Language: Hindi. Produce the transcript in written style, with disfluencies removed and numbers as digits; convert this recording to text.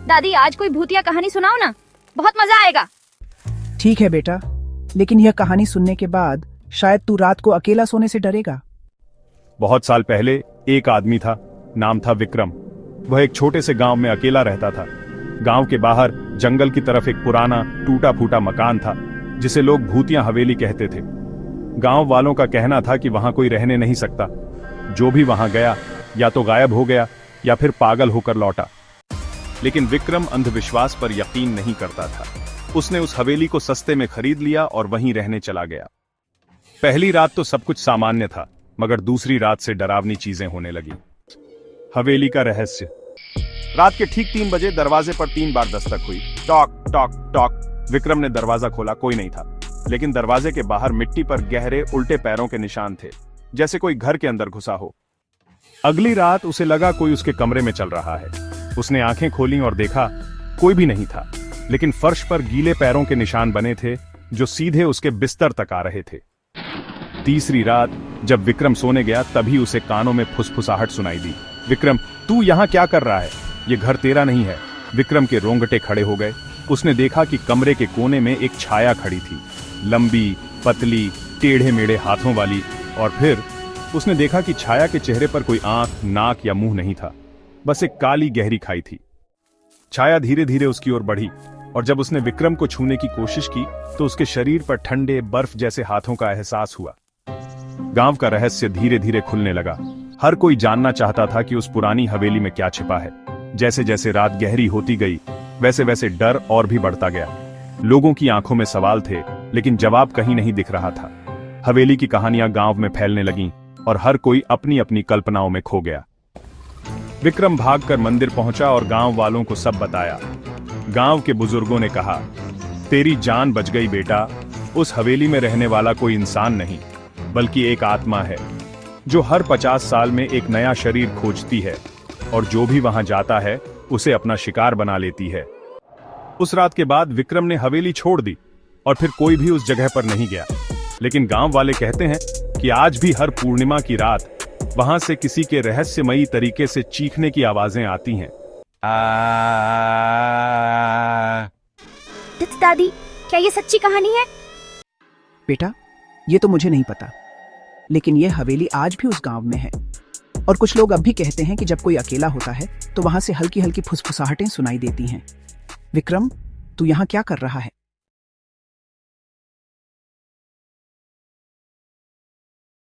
दादी आज कोई भूतिया कहानी सुनाओ ना, बहुत मजा आएगा। ठीक है बेटा, लेकिन यह कहानी सुनने के बाद शायद तू रात को अकेला सोने से डरेगा। बहुत साल पहले एक आदमी था, नाम था विक्रम। वह एक छोटे से गांव में अकेला रहता था। गांव के बाहर जंगल की तरफ एक पुराना टूटा फूटा मकान था जिसे लोग भूतिया हवेली कहते थे। गांव वालों का कहना था कि वहां कोई रहने नहीं सकता। जो भी वहां गया या तो गायब हो गया या फिर पागल होकर लौटा। लेकिन विक्रम अंधविश्वास पर यकीन नहीं करता था। उसने उस हवेली को सस्ते में खरीद लिया और वहीं रहने चला गया। पहली रात तो सब कुछ सामान्य था, मगर दूसरी रात से डरावनी चीजें होने लगी। हवेली का रहस्य। रात के ठीक 3 बजे दरवाजे पर 3 बार दस्तक हुई। Talk talk talk. विक्रम ने दरवाजा खोला, कोई नहीं था, लेकिन दरवाजे के बाहर मिट्टी पर गहरे उल्टे पैरों के निशान थे, जैसे कोई घर के अंदर घुसा हो। अगली रात उसे लगा कोई उसके कमरे में चल रहा है। उसने आंखें खोली और देखा कोई भी नहीं था, लेकिन फर्श पर गीले पैरों के निशान बने थे जो सीधे उसके बिस्तर तक आ रहे थे। तीसरी रात जब विक्रम सोने गया तभी उसे कानों में फुसफुसाहट सुनाई दी। विक्रम, तू यहां क्या कर रहा है? ये घर तेरा नहीं है। विक्रम के रोंगटे खड़े हो गए। उसने देखा कि कमरे के कोने में एक छाया खड़ी थी, लंबी, पतली, टेढ़े मेढ़े हाथों वाली। और फिर उसने देखा कि छाया के चेहरे पर कोई आंख, नाक या मुंह नहीं था, बस एक काली गहरी खाई थी। छाया धीरे धीरे उसकी ओर बढ़ी और जब उसने विक्रम को छूने की कोशिश की तो उसके शरीर पर ठंडे बर्फ जैसे हाथों का एहसास हुआ। गांव का रहस्य धीरे धीरे खुलने लगा। हर कोई जानना चाहता था कि उस पुरानी हवेली में क्या छिपा है। जैसे जैसे रात गहरी होती गई वैसे वैसे डर और भी बढ़ता गया। लोगों की आंखों में सवाल थे, लेकिन जवाब कहीं नहीं दिख रहा था। हवेली की कहानियां गांव में फैलने लगीं और हर कोई अपनी अपनी कल्पनाओं में खो गया। विक्रम भागकर मंदिर पहुंचा और गांव वालों को सब बताया। गांव के बुजुर्गों ने कहा, तेरी जान बच गई बेटा। उस हवेली में रहने वाला कोई इंसान नहीं, बल्कि एक आत्मा है जो हर 50 साल में एक नया शरीर खोजती है और जो भी वहां जाता है उसे अपना शिकार बना लेती है। उस रात के बाद विक्रम ने हवेली छोड़ दी और फिर कोई भी उस जगह पर नहीं गया। लेकिन गांव वाले कहते हैं कि आज भी हर पूर्णिमा की रात वहां से किसी के रहस्यमयी तरीके से चीखने की आवाजें आती हैं। दादी, क्या ये सच्ची कहानी है? बेटा, ये तो मुझे नहीं पता, लेकिन यह हवेली आज भी उस गांव में है। और कुछ लोग अब भी कहते हैं कि जब कोई अकेला होता है तो वहां से हल्की हल्की फुसफुसाहटें सुनाई देती हैं। विक्रम, तू यहाँ क्या कर रहा है?